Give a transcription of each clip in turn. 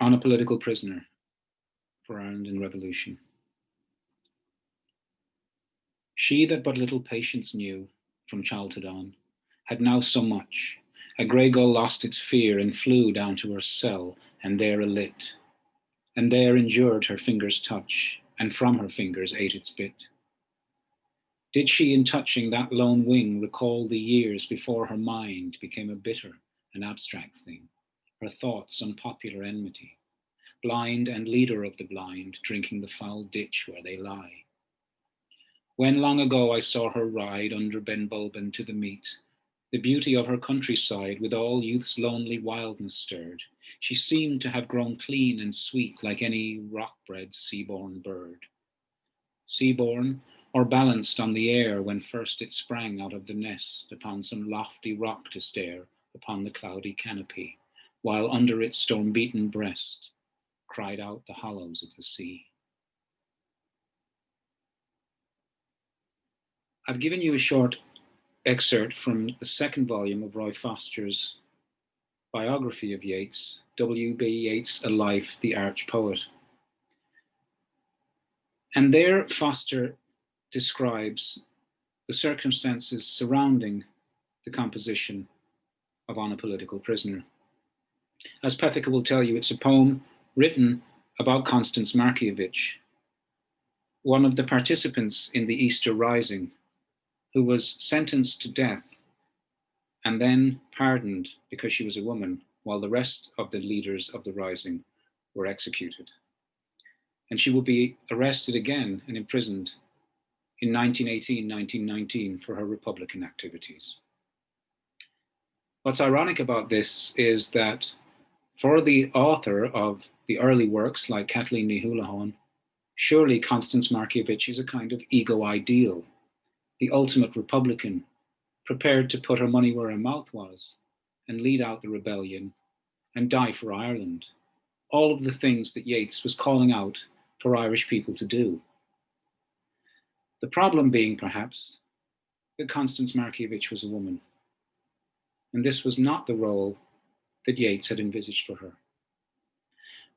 On a Political Prisoner for Ireland in Revolution. She that but little patience knew from childhood on had now so much. A grey gull lost its fear and flew down to her cell, and there alit, and there endured her fingers' touch, and from her fingers ate its bit. Did she in touching that lone wing recall the years before her mind became a bitter and abstract thing, her thoughts unpopular enmity, blind and leader of the blind, drinking the foul ditch where they lie? When long ago I saw her ride under Ben Bulben to the meet, the beauty of her countryside with all youth's lonely wildness stirred, she seemed to have grown clean and sweet like any rock-bred sea-born bird. Sea-born, or balanced on the air when first it sprang out of the nest upon some lofty rock to stare upon the cloudy canopy, while under its storm-beaten breast cried out the hollows of the sea. I've given you a short excerpt from the second volume of Roy Foster's biography of Yeats, W.B. Yeats, A Life, the Arch Poet. And there Foster describes the circumstances surrounding the composition of On a Political Prisoner. As Petheka will tell you, it's a poem written about Constance Markievicz, one of the participants in the Easter Rising, who was sentenced to death and then pardoned because she was a woman, while the rest of the leaders of the Rising were executed. And she will be arrested again and imprisoned in 1918, 1919 for her Republican activities. What's ironic about this is that for the author of the early works like Kathleen Ní Houliháin, surely Constance Markievicz is a kind of ego ideal, the ultimate Republican, prepared to put her money where her mouth was and lead out the rebellion and die for Ireland. All of the things that Yeats was calling out for Irish people to do. The problem being, perhaps, that Constance Markievicz was a woman, and this was not the role that Yeats had envisaged for her.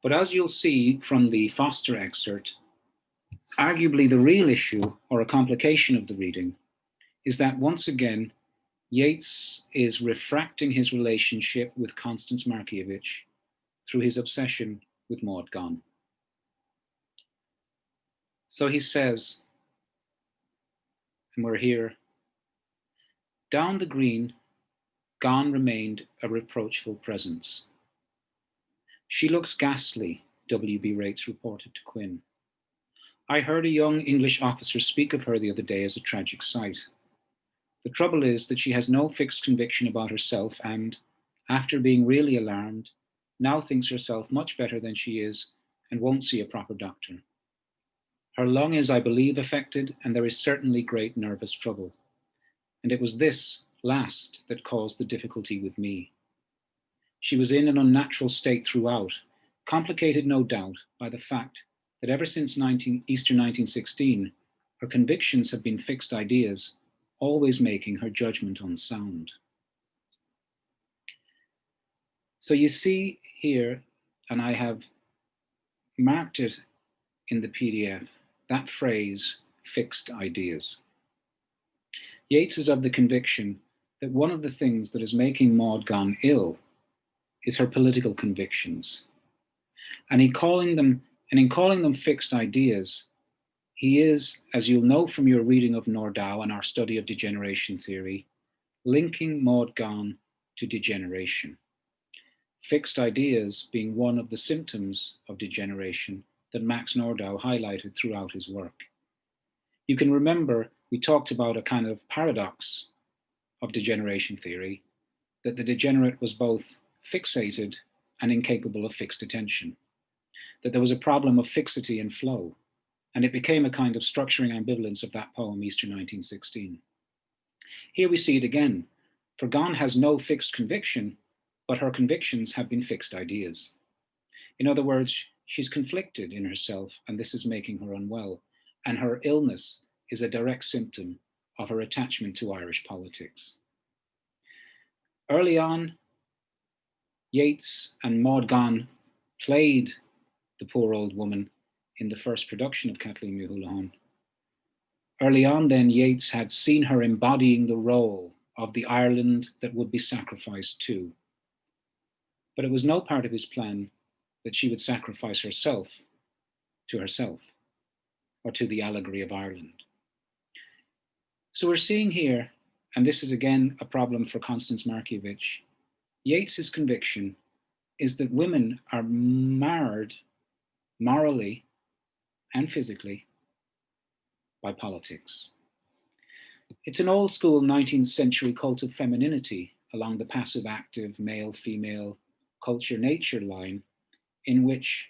But as you'll see from the Foster excerpt, arguably the real issue, or a complication of the reading, is that once again, Yeats is refracting his relationship with Constance Markievicz through his obsession with Maud Gonne. So he says, and we're here, down the green, Gonne remained a reproachful presence. She looks ghastly, W.B. Yeats reported to Quinn. I heard a young English officer speak of her the other day as a tragic sight. The trouble is that she has no fixed conviction about herself and, after being really alarmed, now thinks herself much better than she is and won't see a proper doctor. Her lung is, I believe, affected, and there is certainly great nervous trouble. And it was this last that caused the difficulty with me. She was in an unnatural state throughout, complicated no doubt by the fact that ever since Easter 1916, her convictions have been fixed ideas, always making her judgment unsound. So you see here, and I have marked it in the PDF, that phrase, fixed ideas. Yeats is of the conviction that one of the things that is making Maud Gonne ill is her political convictions. And in calling them fixed ideas, he is, as you'll know from your reading of Nordau and our study of degeneration theory, linking Maud Gonne to degeneration. Fixed ideas being one of the symptoms of degeneration that Max Nordau highlighted throughout his work. You can remember we talked about a kind of paradox of degeneration theory, that the degenerate was both fixated and incapable of fixed attention, that there was a problem of fixity and flow, and it became a kind of structuring ambivalence of that poem, Easter 1916. Here we see it again, for Gonne has no fixed conviction, but her convictions have been fixed ideas. In other words, she's conflicted in herself, and this is making her unwell, and her illness is a direct symptom of her attachment to Irish politics. Early on, Yeats and Maud Gonne played the poor old woman in the first production of Kathleen Ni Houlihan. Early on then, Yeats had seen her embodying the role of the Ireland that would be sacrificed to. But it was no part of his plan that she would sacrifice herself to herself or to the allegory of Ireland. So we're seeing here, and this is again a problem for Constance Markievicz, Yeats's conviction is that women are marred morally and physically by politics. It's an old school 19th century cult of femininity along the passive active male female culture nature line, in which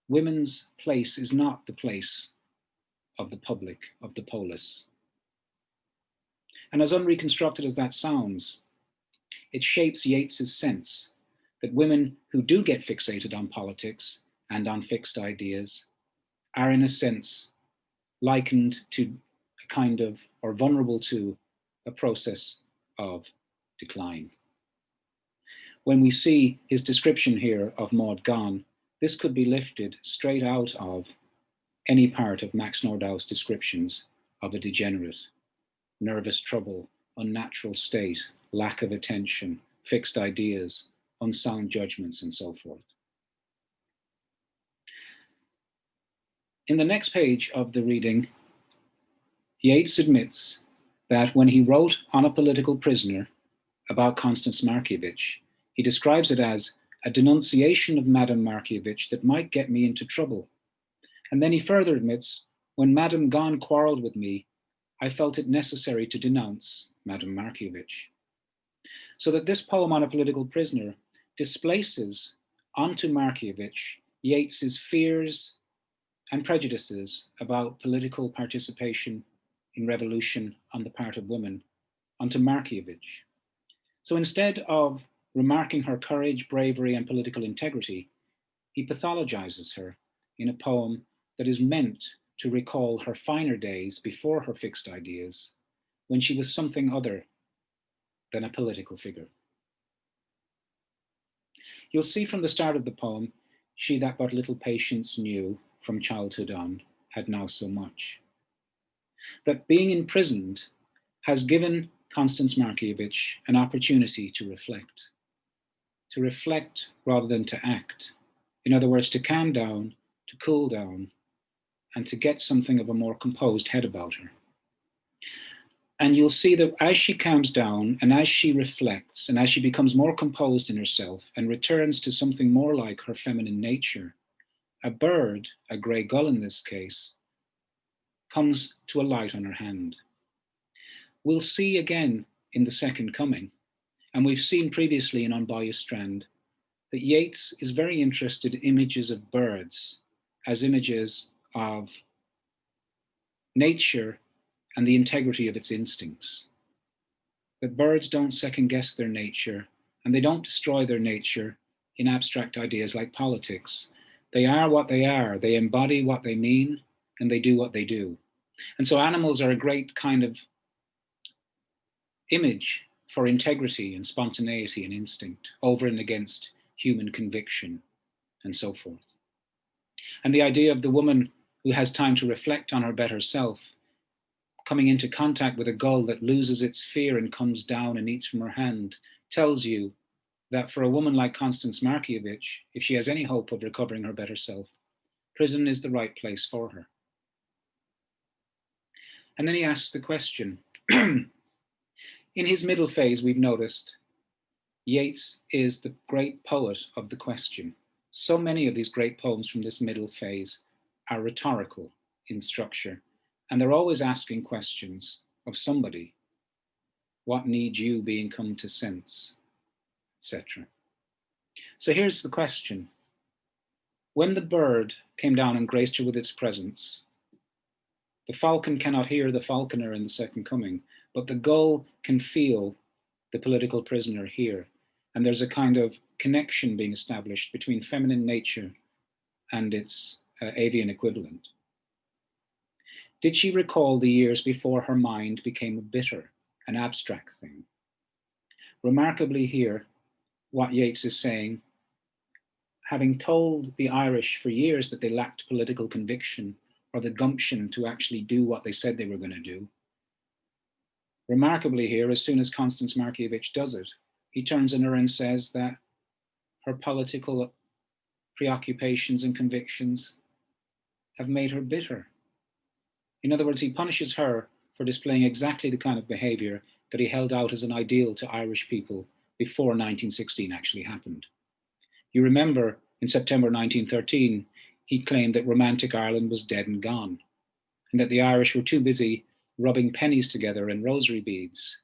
women's place is not the place of the public, of the polis. And as unreconstructed as that sounds, it shapes Yeats's sense that women who do get fixated on politics and on fixed ideas are in a sense likened to a kind of, or vulnerable to, a process of decline. When we see his description here of Maud Gonne, this could be lifted straight out of any part of Max Nordau's descriptions of a degenerate, nervous trouble, unnatural state, lack of attention, fixed ideas, unsound judgments, and so forth. In the next page of the reading, Yeats admits that when he wrote On a Political Prisoner about Constance Markievicz, he describes it as a denunciation of Madame Markievicz that might get me into trouble. And then he further admits, when Madame Gonne quarreled with me, I felt it necessary to denounce Madame Markievicz. So that this poem On a Political Prisoner displaces onto Markievicz Yeats's fears and prejudices about political participation in revolution on the part of women onto Markievicz. So instead of remarking her courage, bravery, and political integrity, he pathologizes her in a poem that is meant to recall her finer days before her fixed ideas, when she was something other than a political figure. You'll see from the start of the poem, she that but little patience knew from childhood on had now so much. That being imprisoned has given Constance Markievicz an opportunity to reflect rather than to act. In other words, to calm down, to cool down, and to get something of a more composed head about her. And you'll see that as she calms down and as she reflects and as she becomes more composed in herself and returns to something more like her feminine nature, a bird, a grey gull in this case, comes to alight on her hand. We'll see again in The Second Coming, and we've seen previously in On Bayou Strand, that Yeats is very interested in images of birds as images of nature and the integrity of its instincts. That birds don't second guess their nature, and they don't destroy their nature in abstract ideas like politics. They are what they are, they embody what they mean, and they do what they do. And so animals are a great kind of image for integrity and spontaneity and instinct over and against human conviction and so forth. And the idea of the woman who has time to reflect on her better self, coming into contact with a gull that loses its fear and comes down and eats from her hand, tells you that for a woman like Constance Markievicz, if she has any hope of recovering her better self, prison is the right place for her. And then he asks the question. In his middle phase, we've noticed, Yeats is the great poet of the question. So many of these great poems from this middle phase are rhetorical in structure, and they're always asking questions of somebody. What need you being come to sense, etc. So here's the question. When the bird came down and graced her with its presence, the falcon cannot hear the falconer in The Second Coming, but the gull can feel the political prisoner here. And there's a kind of connection being established between feminine nature and its avian equivalent. Did she recall the years before her mind became a bitter, an abstract thing? Remarkably here, what Yeats is saying having told the Irish for years that they lacked political conviction or the gumption to actually do what they said they were going to do. Remarkably here, as soon as Constance Markievicz does it, he turns on her and says that her political preoccupations and convictions have made her bitter. In other words, he punishes her for displaying exactly the kind of behavior that he held out as an ideal to Irish people before 1916 actually happened. You remember in September 1913, he claimed that romantic Ireland was dead and gone, and that the Irish were too busy rubbing pennies together and rosary beads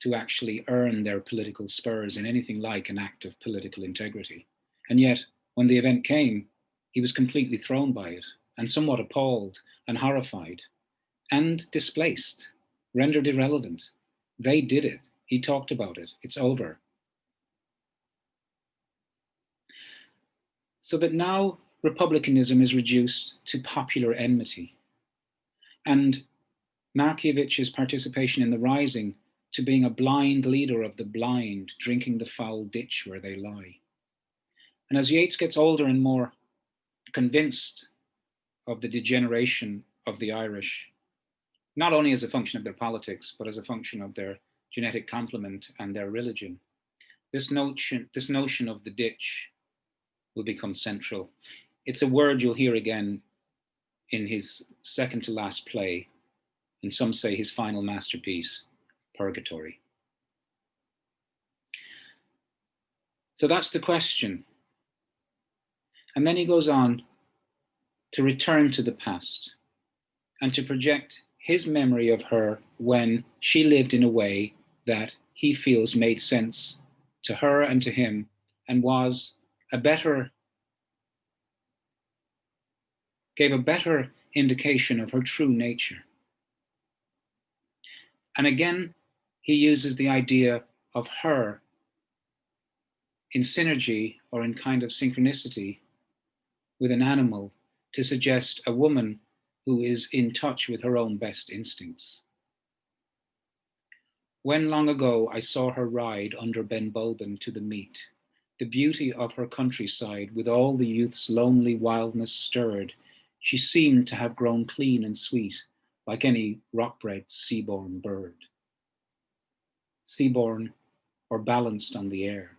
to actually earn their political spurs in anything like an act of political integrity. And yet, when the event came, he was completely thrown by it and somewhat appalled and horrified and displaced, rendered irrelevant. They did it. He talked about it. It's over. So that now republicanism is reduced to popular enmity, and Markiewicz's participation in the Rising to being a blind leader of the blind, drinking the foul ditch where they lie. And as Yeats gets older and more convinced of the degeneration of the Irish, not only as a function of their politics, but as a function of their genetic complement and their religion, this notion of the ditch will become central. It's a word you'll hear again in his second to last play, and some say his final masterpiece, Purgatory. So that's the question. And then he goes on to return to the past and to project his memory of her when she lived in a way that he feels made sense to her and to him and gave a better indication of her true nature. And again, he uses the idea of her in synergy or in kind of synchronicity with an animal to suggest a woman who is in touch with her own best instincts. When long ago I saw her ride under Ben Bulben to the meet, the beauty of her countryside with all the youth's lonely wildness stirred, she seemed to have grown clean and sweet, like any rock-bred sea-born bird. Sea-born or balanced on the air.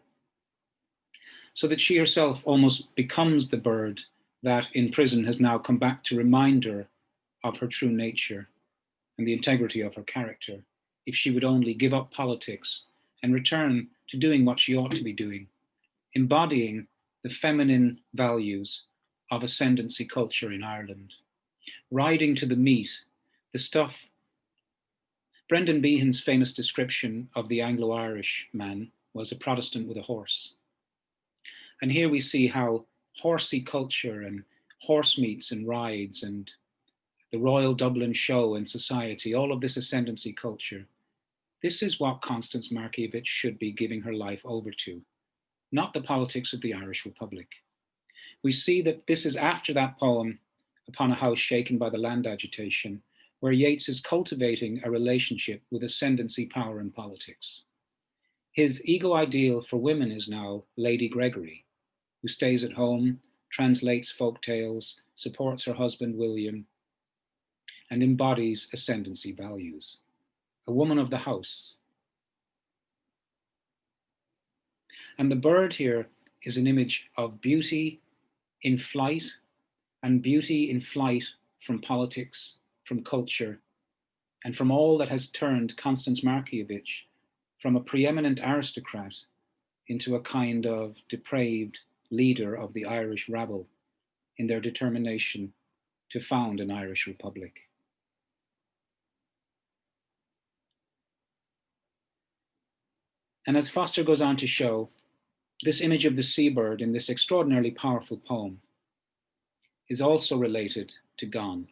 So that she herself almost becomes the bird that in prison has now come back to remind her of her true nature and the integrity of her character, if she would only give up politics and return to doing what she ought to be doing, embodying the feminine values of ascendancy culture in Ireland, riding to the meet, the stuff. Brendan Behan's famous description of the Anglo-Irish man was a Protestant with a horse. And here we see how horsey culture and horse meets and rides and the Royal Dublin Show and society, all of this ascendancy culture, this is what Constance Markievicz should be giving her life over to, not the politics of the Irish Republic. We see that this is after that poem, Upon a House Shaken by the Land Agitation, where Yeats is cultivating a relationship with ascendancy power in politics. His ego ideal for women is now Lady Gregory, who stays at home, translates folk tales, supports her husband William, and embodies ascendancy values. A woman of the house. And the bird here is an image of beauty in flight, and beauty in flight from politics, from culture, and from all that has turned Constance Markievicz from a preeminent aristocrat into a kind of depraved leader of the Irish rabble in their determination to found an Irish republic. And as Foster goes on to show, this image of the seabird in this extraordinarily powerful poem is also related to Gon.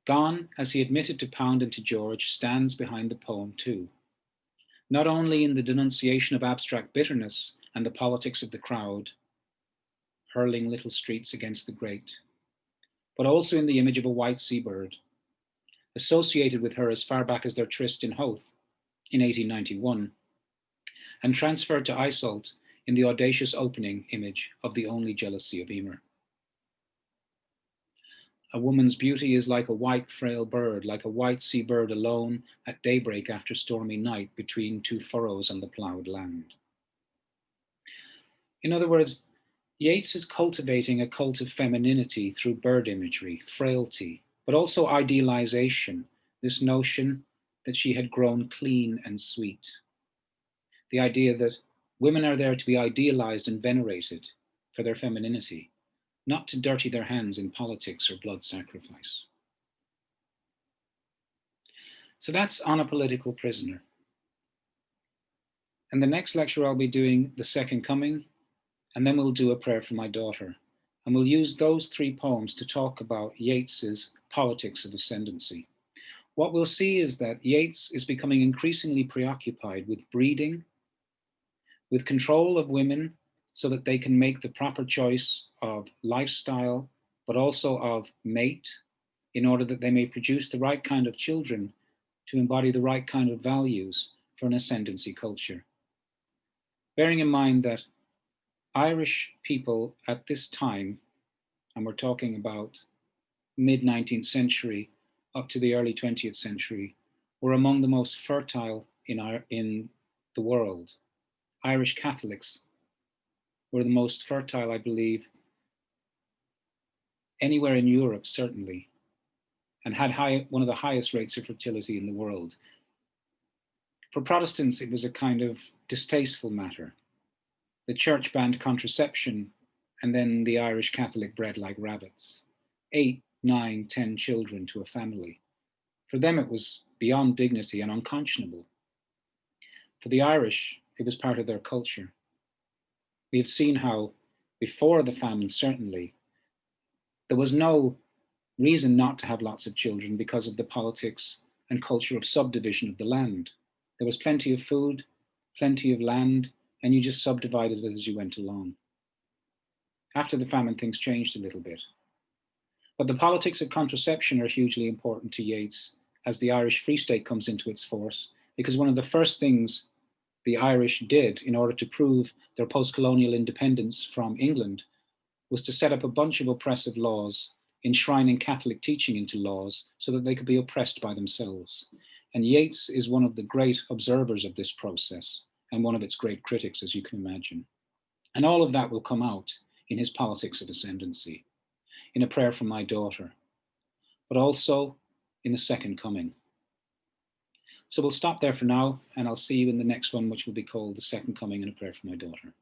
Gon, as he admitted to Pound and to George, stands behind the poem too, not only in the denunciation of abstract bitterness and the politics of the crowd, hurling little streets against the great, but also in the image of a white seabird, associated with her as far back as their tryst in Howth in 1891, and transferred to Iseult in the audacious opening image of The Only Jealousy of Emer. A woman's beauty is like a white frail bird, like a white sea bird alone at daybreak after stormy night between two furrows on the ploughed land. In other words, Yeats is cultivating a cult of femininity through bird imagery, frailty, but also idealization, this notion that she had grown clean and sweet. The idea that women are there to be idealized and venerated for their femininity, not to dirty their hands in politics or blood sacrifice. So that's On a Political Prisoner. And the next lecture I'll be doing The Second Coming, and then we'll do A Prayer for My Daughter. And we'll use those three poems to talk about Yeats's politics of ascendancy. What we'll see is that Yeats is becoming increasingly preoccupied with breeding, with control of women so that they can make the proper choice of lifestyle, but also of mate, in order that they may produce the right kind of children to embody the right kind of values for an ascendancy culture. Bearing in mind that Irish people at this time, and we're talking about mid-19th century up to the early 20th century, were among the most fertile in the world. Irish Catholics were the most fertile, I believe, anywhere in Europe, certainly, and had one of the highest rates of fertility in the world. For Protestants, it was a kind of distasteful matter. The church banned contraception, and then the Irish Catholic bred like rabbits. 8, 9, 10 children to a family. For them, it was beyond dignity and unconscionable. For the Irish, it was part of their culture. We have seen how, before the famine, certainly, there was no reason not to have lots of children because of the politics and culture of subdivision of the land. There was plenty of food, plenty of land, and you just subdivided it as you went along. After the famine, things changed a little bit. But the politics of contraception are hugely important to Yeats as the Irish Free State comes into its force, because one of the first things the Irish did in order to prove their post-colonial independence from England was to set up a bunch of oppressive laws, enshrining Catholic teaching into laws so that they could be oppressed by themselves. And Yeats is one of the great observers of this process and one of its great critics, as you can imagine. And all of that will come out in his Politics of Ascendancy, in A Prayer for My Daughter, but also in The Second Coming. So we'll stop there for now, and I'll see you in the next one, which will be called The Second Coming and A Prayer for My Daughter.